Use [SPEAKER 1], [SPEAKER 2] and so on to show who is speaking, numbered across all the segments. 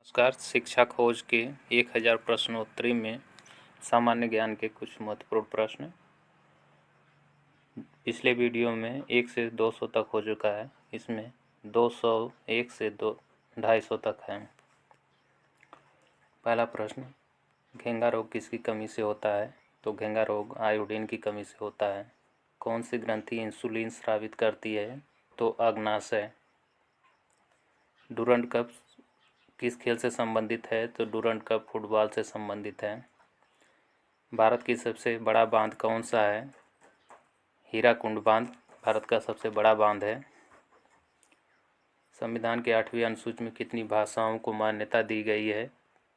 [SPEAKER 1] नमस्कार। शिक्षा खोज के 1000 प्रश्नोत्तरी में सामान्य ज्ञान के कुछ महत्वपूर्ण प्रश्न। पिछले वीडियो में 1 से 200 तक हो चुका है, इसमें 201 से 250 तक है। पहला प्रश्न, घेंगा रोग किसकी कमी से होता है? तो घेंगा रोग आयोडीन की कमी से होता है। कौन सी ग्रंथि इंसुलिन स्रावित करती है? तो अग्नाशय। डूरंड कप किस खेल से संबंधित है? तो डूरंड कप फुटबॉल से संबंधित है। भारत की सबसे बड़ा बांध कौन सा है? हीराकुंड बांध भारत का सबसे बड़ा बांध है। संविधान के 8वीं अनुसूची में कितनी भाषाओं को मान्यता दी गई है?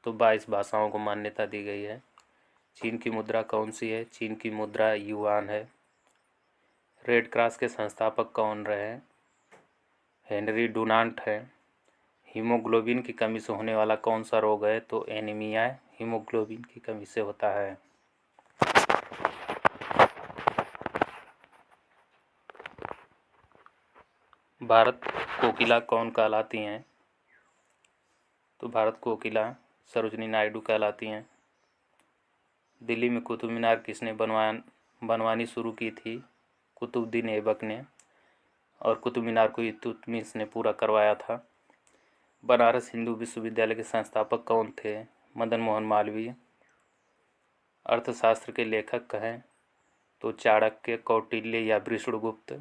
[SPEAKER 1] तो 22 भाषाओं को मान्यता दी गई है। चीन की मुद्रा कौन सी है? चीन की मुद्रा युआन है। रेड क्रॉस के संस्थापक कौन रहे? हेनरी डुनांट है। हीमोग्लोबिन की कमी से होने वाला कौन सा रोग है? तो एनीमिया हीमोग्लोबिन की कमी से होता है। भारत कोकिला कौन कहलाती हैं? तो भारत कोकिला सरोजिनी नायडू कहलाती हैं। दिल्ली में कुतुब मीनार किसने बनवानी शुरू की थी? कुतुबुद्दीन ऐबक ने। और कुतुब मीनार को इल्तुतमिश ने पूरा करवाया था। बनारस हिंदू विश्वविद्यालय के संस्थापक कौन थे? मदन मोहन मालवीय। अर्थशास्त्र के लेखक कहें तो चाणक्य, कौटिल्य या विष्णुगुप्त।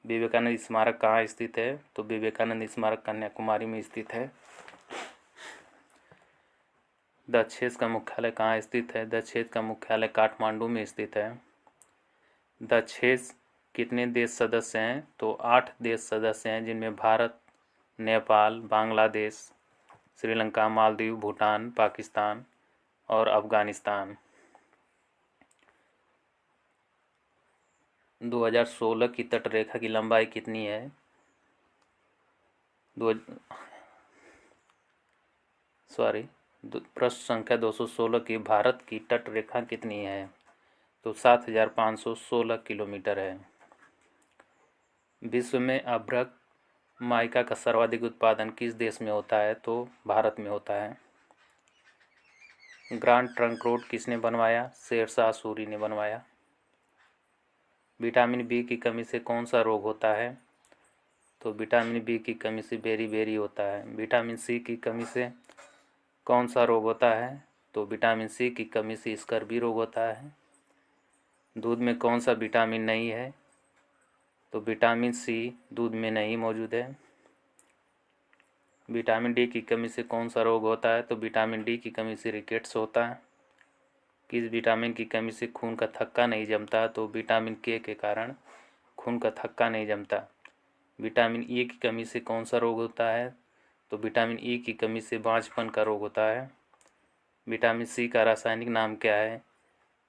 [SPEAKER 1] विवेकानंद स्मारक कहाँ स्थित है? तो विवेकानंद स्मारक कन्याकुमारी में स्थित है। दक्षेस का मुख्यालय कहाँ स्थित है? दक्षेस का मुख्यालय काठमांडू में स्थित है। दक्षेस कितने देश सदस्य हैं? तो 8 देश सदस्य हैं, जिनमें भारत, नेपाल, बांग्लादेश, श्रीलंका, मालदीव, भूटान, पाकिस्तान और अफगानिस्तान। 2016 की तटरेखा की लंबाई कितनी है? प्रश्न संख्या 216 की भारत की तटरेखा कितनी है? तो 7516 किलोमीटर है। विश्व में अभ्रक माइका का सर्वाधिक उत्पादन किस देश में होता है? तो भारत में होता है। ग्रांड ट्रंक रोड किसने बनवाया? शेरशाह सूरी ने बनवाया। विटामिन बी की कमी से कौन सा रोग होता है? तो विटामिन बी की कमी से बेरी होता है। विटामिन सी की कमी से कौन सा रोग होता है? तो विटामिन सी की कमी से स्कर्वी रोग होता है। दूध में कौन सा विटामिन नहीं है? तो विटामिन सी दूध में नहीं मौजूद है। विटामिन डी की कमी से कौन सा रोग होता है? तो विटामिन डी की कमी से रिकेट्स होता है। किस विटामिन की कमी से खून का थक्का नहीं जमता? तो विटामिन के कारण खून का थक्का नहीं जमता। विटामिन ई की कमी से कौन सा रोग होता है? तो विटामिन ई की कमी से बांझपन का रोग होता है। विटामिन सी का रासायनिक नाम क्या है?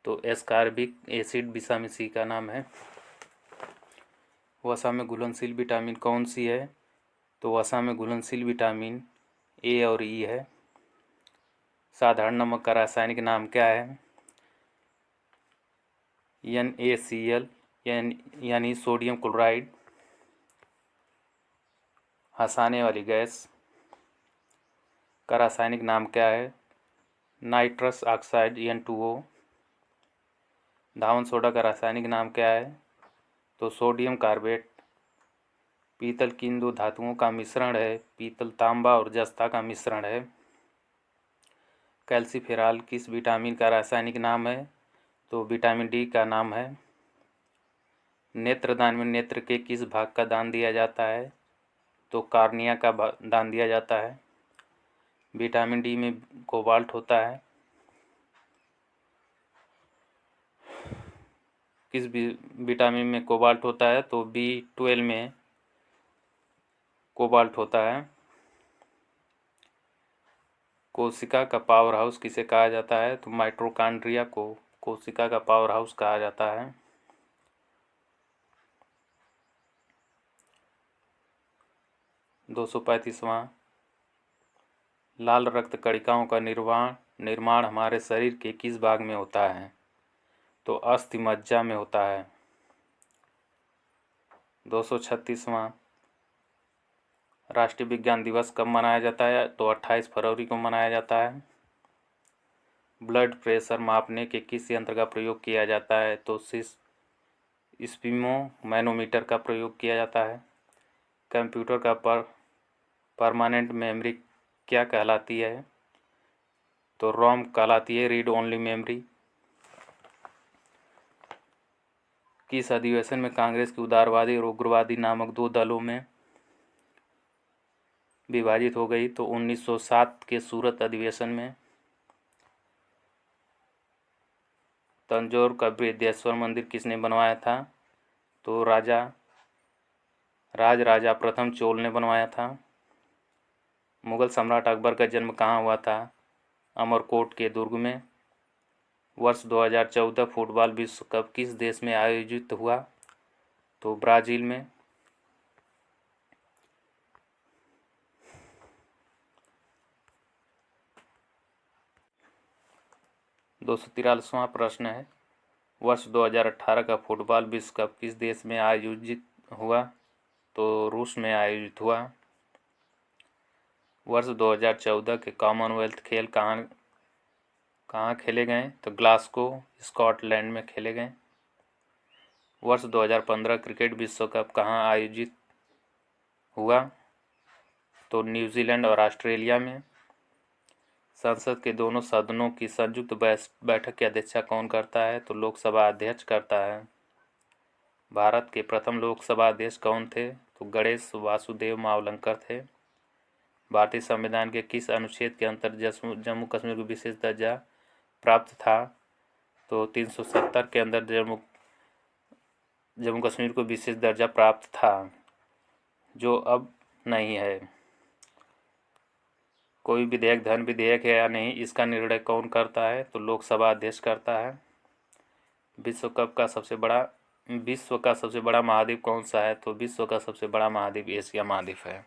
[SPEAKER 1] तो एस्कॉर्बिक एसिड विटामिन सी का नाम है। वसा में घुलनशील विटामिन कौन सी है? तो वसा में घुलनशील विटामिन ए और ई है। साधारण नमक का रासायनिक नाम क्या है? NaCl यानी सोडियम क्लोराइड। हंसाने वाली गैस का रासायनिक नाम क्या है? Nitrous oxide N2O। धावन सोडा का रासायनिक नाम क्या है? तो सोडियम कार्बेट। पीतल किन दो धातुओं का मिश्रण है? पीतल तांबा और जस्ता का मिश्रण है। कैल्सीफेरॉल किस विटामिन का रासायनिक नाम है? तो विटामिन डी का नाम है। नेत्रदान में नेत्र के किस भाग का दान दिया जाता है? तो कार्निया का दान दिया जाता है। विटामिन डी में कोबाल्ट होता है। किस विटामिन में कोबाल्ट होता है? तो B12 में कोबाल्ट होता है। कोशिका का पावर हाउस किसे कहा जाता है? तो माइटोकॉन्ड्रिया को कोशिका का पावर हाउस कहा जाता है। दो सौ 235वां, लाल रक्त कणिकाओं का निर्माण हमारे शरीर के किस भाग में होता है? तो अस्थि मज्जा में होता है। 236वां, राष्ट्रीय विज्ञान दिवस कब मनाया जाता है? तो 28 फरवरी को मनाया जाता है। ब्लड प्रेशर मापने के किस यंत्र का प्रयोग किया जाता है? तो स्पिमोमैनोमीटर का प्रयोग किया जाता है। कंप्यूटर का परमानेंट मेमोरी क्या कहलाती है? तो रोम कहलाती है, रीड ओनली मेमोरी। किस अधिवेशन में कांग्रेस की उदारवादी और उग्रवादी नामक दो दलों में विभाजित हो गई? तो 1907 के सूरत अधिवेशन में। तंजौर का बृहदेश्वर मंदिर किसने बनवाया था? तो राजा प्रथम चोल ने बनवाया था। मुगल सम्राट अकबर का जन्म कहाँ हुआ था? अमरकोट के दुर्ग में। वर्ष 2014 फुटबॉल विश्व कप किस देश में आयोजित हुआ? तो ब्राज़ील में। 243वां प्रश्न है, वर्ष 2018 का फुटबॉल विश्व कप किस देश में आयोजित हुआ? तो रूस में आयोजित हुआ। वर्ष 2014 के कॉमनवेल्थ खेल कहाँ खेले गए? तो ग्लासगो, स्कॉटलैंड में खेले गए। वर्ष 2015 क्रिकेट विश्व कप कहाँ आयोजित हुआ? तो न्यूजीलैंड और ऑस्ट्रेलिया में। संसद के दोनों सदनों की संयुक्त बैठक की अध्यक्षता कौन करता है? तो लोकसभा अध्यक्ष करता है। भारत के प्रथम लोकसभा अध्यक्ष कौन थे? तो गणेश वासुदेव मावलंकर थे। भारतीय संविधान के किस अनुच्छेद के अंतर्गत जम्मू कश्मीर को विशेष दर्जा प्राप्त था? तो 370 के अंदर जम्मू कश्मीर को विशेष दर्जा प्राप्त था, जो अब नहीं है। कोई विधेयक धन विधेयक है या नहीं, इसका निर्णय कौन करता है? तो लोकसभा अध्यक्ष करता है। विश्व का सबसे बड़ा महाद्वीप कौन सा है? तो विश्व का सबसे बड़ा महाद्वीप एशिया महाद्वीप है।